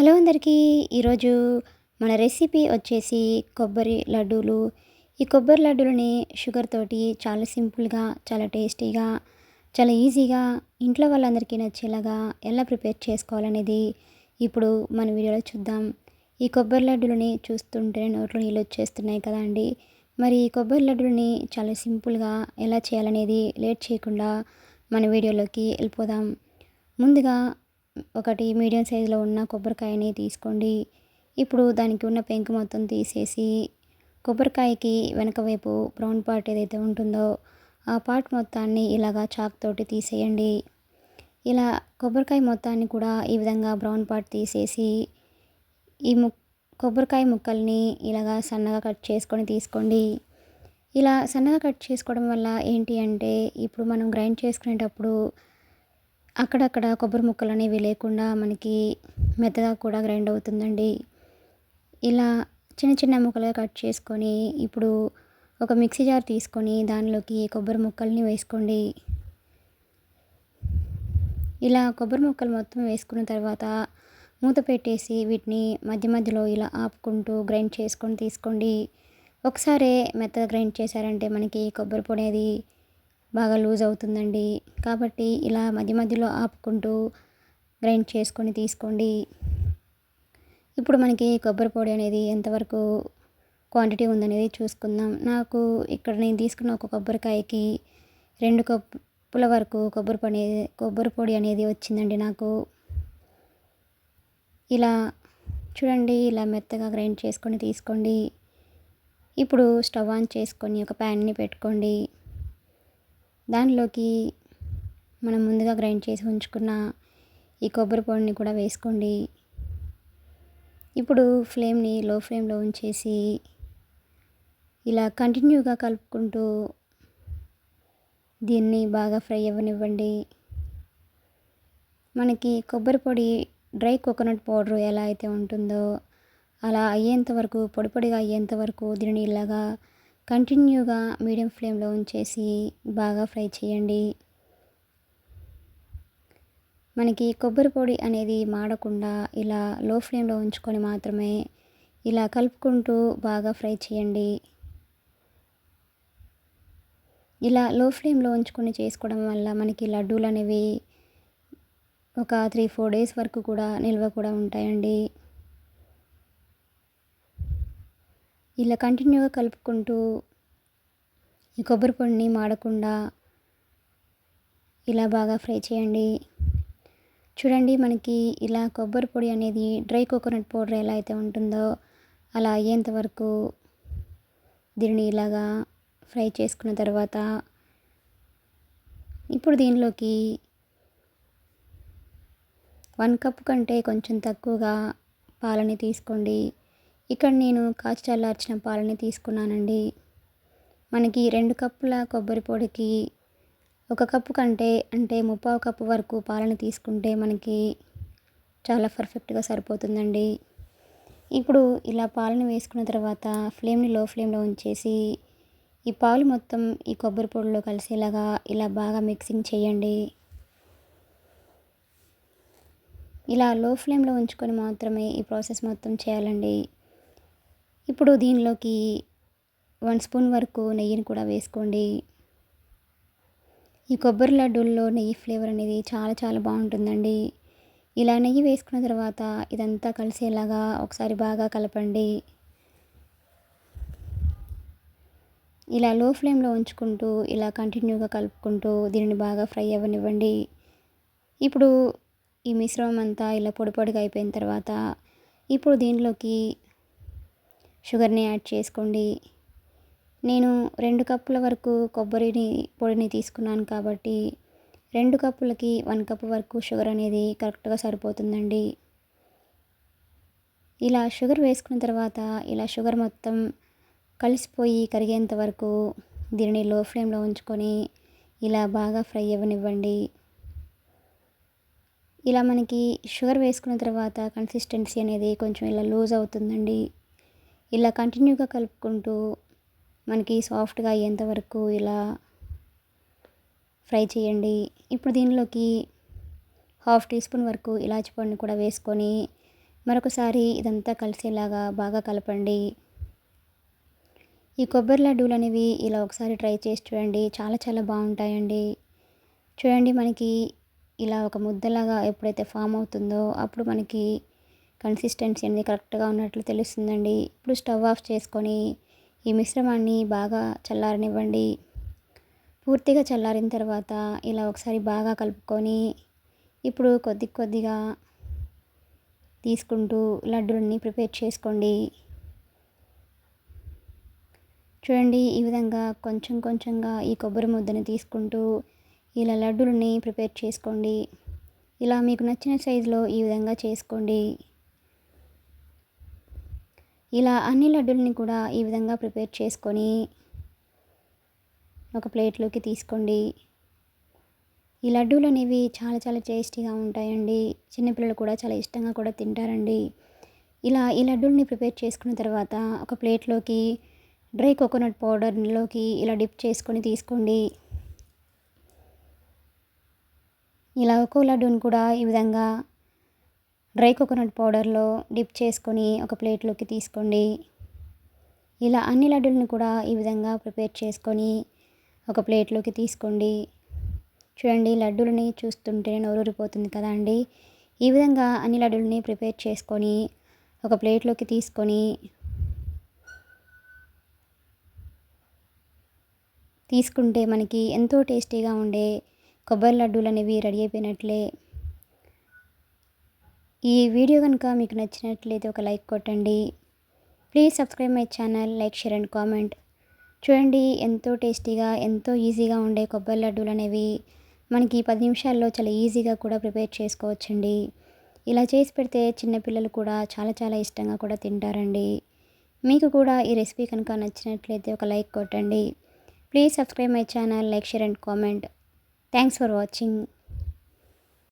Hello అందరికీ. ఈరోజు మన రెసిపీ వచ్చేసి కొబ్బరి లడ్డూలు. ఈ కొబ్బరి లడ్డూలని షుగర్ తోటి చాలా సింపుల్గా, చాలా టేస్టీగా, చాలా ఈజీగా ఇంట్లో వాళ్ళందరికీ నచ్చేలాగా ఎలా ప్రిపేర్ చేసుకోవాలనేది ఇప్పుడు మన వీడియోలో చూద్దాం. ఈ కొబ్బరి లడ్డూలని చూస్తుంటే నోట్లో నీళ్ళు వచ్చేస్తున్నాయి కదా అండి. మరి ఈ కొబ్బరి లడ్డూలని చాలా సింపుల్గా ఎలా చేయాలనేది లేట్ చేయకుండా మన వీడియోలోకి వెళ్ళిపోదాం. ముందుగా ఒకటి మీడియం సైజులో ఉన్న కొబ్బరికాయని తీసుకోండి. ఇప్పుడు దానికి ఉన్న పెంకు మొత్తం తీసేసి కొబ్బరికాయకి వెనక వైపు బ్రౌన్ పార్ట్ ఏదైతే ఉంటుందో ఆ పార్ట్ మొత్తాన్ని ఇలాగా చాక్ తోటి తీసేయండి. ఇలా కొబ్బరికాయ మొత్తాన్ని కూడా ఈ విధంగా బ్రౌన్ పార్ట్ తీసేసి ఈ కొబ్బరికాయ ముక్కల్ని ఇలాగా సన్నగా కట్ చేసుకొని తీసుకోండి. ఇలా సన్నగా కట్ చేసుకోవడం వల్ల ఏంటి అంటే ఇప్పుడు మనం గ్రైండ్ చేసుకునేటప్పుడు అక్కడక్కడ కొబ్బరి ముక్కలు అనేవి లేకుండా మనకి మెత్తగా కూడా గ్రైండ్ అవుతుందండి. ఇలా చిన్న చిన్న ముక్కలుగా కట్ చేసుకొని ఇప్పుడు ఒక మిక్సీ జార్ తీసుకొని దానిలోకి కొబ్బరి ముక్కల్ని వేసుకోండి. ఇలా కొబ్బరి ముక్కలు మొత్తం వేసుకున్న తర్వాత మూత పెట్టేసి వీటిని మధ్య మధ్యలో ఇలా ఆపుకుంటూ గ్రైండ్ చేసుకొని తీసుకోండి. ఒకసారి మెత్తగా గ్రైండ్ చేశారంటే మనకి కొబ్బరి పొడి అనేది బాగా లూజ్ అవుతుందండి. కాబట్టి ఇలా మధ్య మధ్యలో ఆపుకుంటూ గ్రైండ్ చేసుకొని తీసుకోండి. ఇప్పుడు మనకి కొబ్బరి పొడి అనేది ఎంతవరకు క్వాంటిటీ ఉందనేది చూసుకుందాం. నాకు ఇక్కడ నేను తీసుకున్న ఒక కొబ్బరికాయకి 2 కప్పుల వరకు కొబ్బరి పొడి అనేది వచ్చిందండి నాకు. ఇలా చూడండి, ఇలా మెత్తగా గ్రైండ్ చేసుకొని తీసుకోండి. ఇప్పుడు స్టవ్ ఆన్ చేసుకొని ఒక ప్యాన్ని పెట్టుకోండి. దానిలోకి మనం ముందుగా గ్రైండ్ చేసి ఉంచుకున్న ఈ కొబ్బరి పొడిని కూడా వేసుకోండి. ఇప్పుడు ఫ్లేమ్ని లో ఫ్లేమ్లో ఉంచేసి ఇలా కంటిన్యూగా కలుపుకుంటూ దీన్ని బాగా ఫ్రై అవ్వనివ్వండి. మనకి కొబ్బరి పొడి డ్రై కోకోనట్ పౌడర్ ఎలా అయితే ఉంటుందో అలా అయ్యేంత వరకు, పొడి పొడిగా అయ్యేంత వరకు దీనిని ఇలాగా కంటిన్యూగా మీడియం ఫ్లేమ్లో ఉంచేసి బాగా ఫ్రై చేయండి. మనకి కొబ్బరి పొడి అనేది మాడకుండా ఇలా లో ఫ్లేమ్లో ఉంచుకొని మాత్రమే ఇలా కలుపుకుంటూ బాగా ఫ్రై చేయండి. ఇలా లో ఫ్లేమ్లో ఉంచుకొని చేసుకోవడం వల్ల మనకి లడ్డూలు అనేవి ఒక 3-4 డేస్ వరకు కూడా నిల్వ కూడా ఉంటాయండి. ఇలా కంటిన్యూగా కలుపుకుంటూ ఈ కొబ్బరి పొడిని మాడకుండా ఇలా బాగా ఫ్రై చేయండి. చూడండి, మనకి ఇలా కొబ్బరి పొడి అనేది డ్రై కోకోనట్ పౌడర్ ఎలా అయితే ఉంటుందో అలా అయ్యేంత వరకు దీనిని ఇలాగా ఫ్రై చేసుకున్న తర్వాత ఇప్పుడు దీనిలోకి 1 కప్ కంటే కొంచెం తక్కువగా పాలని తీసుకోండి. ఇక్కడ నేను కాచి చల్లార్చిన పాలని తీసుకున్నానండి. మనకి 2 కప్పుల కొబ్బరి పొడికి 1 కప్పు కంటే అంటే 3/4 కప్పు వరకు పాలను తీసుకుంటే మనకి చాలా పర్ఫెక్ట్గా సరిపోతుందండి. ఇప్పుడు ఇలా పాలను వేసుకున్న తర్వాత ఫ్లేమ్ని లో ఫ్లేమ్లో ఉంచేసి ఈ పాలు మొత్తం ఈ కొబ్బరి పొడిలో కలిసేలాగా ఇలా బాగా మిక్సింగ్ చేయండి. ఇలా లో ఫ్లేమ్లో ఉంచుకొని మాత్రమే ఈ ప్రాసెస్ మొత్తం చేయాలండి. ఇప్పుడు దీనిలోకి 1 స్పూన్ వరకు నెయ్యిని కూడా వేసుకోండి. ఈ కొబ్బరి లడ్డూల్లో నెయ్యి ఫ్లేవర్ అనేది చాలా చాలా బాగుంటుందండి. ఇలా నెయ్యి వేసుకున్న తర్వాత ఇదంతా కలిసేలాగా ఒకసారి బాగా కలపండి. ఇలా లో ఫ్లేమ్లో ఉంచుకుంటూ ఇలా కంటిన్యూగా కలుపుకుంటూ దీనిని బాగా ఫ్రై అవ్వనివ్వండి. ఇప్పుడు ఈ మిశ్రమం అంతా ఇలా పొడి పొడిగా అయిపోయిన తర్వాత ఇప్పుడు దీనిలోకి షుగర్ని యాడ్ చేసుకోండి. నేను 2 కప్పుల వరకు పొడిని తీసుకున్నాను కాబట్టి 2 కప్పులకి 1 కప్పు వరకు షుగర్ అనేది కరెక్ట్గా సరిపోతుందండి. ఇలా షుగర్ వేసుకున్న తర్వాత ఇలా షుగర్ మొత్తం కలిసిపోయి కరిగేంత వరకు దీనిని లో ఫ్లేమ్లో ఉంచుకొని ఇలా బాగా ఫ్రై అవ్వనివ్వండి. ఇలా మనకి షుగర్ వేసుకున్న తర్వాత కన్సిస్టెన్సీ అనేది కొంచెం ఇలా లూజ్ అవుతుందండి. ఇలా కంటిన్యూగా కలుపుకుంటూ మనకి సాఫ్ట్గా అయ్యేంత వరకు ఇలా ఫ్రై చేయండి. ఇప్పుడు దీనిలోకి 1/2 టీ స్పూన్ వరకు ఇలాచి పొడిని కూడా వేసుకొని మరొకసారి ఇదంతా కలిసేలాగా బాగా కలపండి. ఈ కొబ్బరి లడ్డూలనేవి ఇలా ఒకసారి ట్రై చేసి చూడండి. చాలా చాలా బావుంటాయండి. చూడండి మనకి ఇలా ఒక ముద్దలాగా ఎప్పుడైతే ఫామ్ అవుతుందో అప్పుడు మనకి కన్సిస్టెన్సీ అనేది కరెక్ట్‌గా ఉన్నట్లు తెలుస్తుందండి. ఇప్పుడు స్టవ్ ఆఫ్ చేసుకొని ఈ మిశ్రమాన్ని బాగా చల్లారనివ్వండి. పూర్తిగా చల్లారిన తర్వాత ఇలా ఒకసారి బాగా కలుపుకొని ఇప్పుడు కొద్ది కొద్దిగా తీసుకుంటూ లడ్డూలని ప్రిపేర్ చేసుకోండి. చూడండి ఈ విధంగా కొంచెం కొంచెంగా ఈ కొబ్బరి ముద్దని తీసుకుంటూ ఇలా లడ్డూలని ప్రిపేర్ చేసుకోండి. ఇలా మీకు నచ్చిన సైజులో ఈ విధంగా చేసుకోండి. ఇలా అన్ని లడ్డూలని కూడా ఈ విధంగా ప్రిపేర్ చేసుకొని ఒక ప్లేట్లోకి తీసుకోండి. ఈ లడ్డూలు అనేవి చాలా చాలా టేస్టీగా ఉంటాయండి. చిన్నపిల్లలు కూడా చాలా ఇష్టంగా కూడా తింటారండి. ఇలా ఈ లడ్డూల్ని ప్రిపేర్ చేసుకున్న తర్వాత ఒక ప్లేట్లోకి డ్రై కోకోనట్ పౌడర్‌లోకి ఇలా డిప్ చేసుకొని తీసుకోండి. ఇలా ఒక్కో లడ్డూని కూడా ఈ విధంగా డ్రై కోకోనట్ పౌడర్‌లో డిప్ చేసుకొని ఒక ప్లేట్లోకి తీసుకోండి. ఇలా అన్ని లడ్డూలను కూడా ఈ విధంగా ప్రిపేర్ చేసుకొని ఒక ప్లేట్లోకి తీసుకోండి. చూడండి లడ్డూలని చూస్తుంటే నోరూరిపోతుంది కదా అండి. ఈ విధంగా అన్ని లడ్డూలని ప్రిపేర్ చేసుకొని ఒక ప్లేట్లోకి తీసుకుంటే మనకి ఎంతో టేస్టీగా ఉండే కొబ్బరి లడ్డూలు అనేవి రెడీ అయిపోయినట్లే. ఈ వీడియో కనుక మీకు నచ్చినట్లయితే ఒక లైక్ కొట్టండి. Please subscribe my channel, like, share and comment. చూడండి ఎంతో టేస్టీగా ఎంతో ఈజీగా ఉండే కొబ్బరి లడ్డూలు అనేవి మనకి 10 నిమిషాల్లో చాలా ఈజీగా కూడా ప్రిపేర్ చేసుకోవచ్చండి. ఇలా చేసి పెడితే చిన్నపిల్లలు కూడా చాలా చాలా ఇష్టంగా కూడా తింటారండి. మీకు కూడా ఈ రెసిపీ కనుక నచ్చినట్లయితే ఒక లైక్ కొట్టండి. Please subscribe my channel, like, share and comment. Thanks for watching.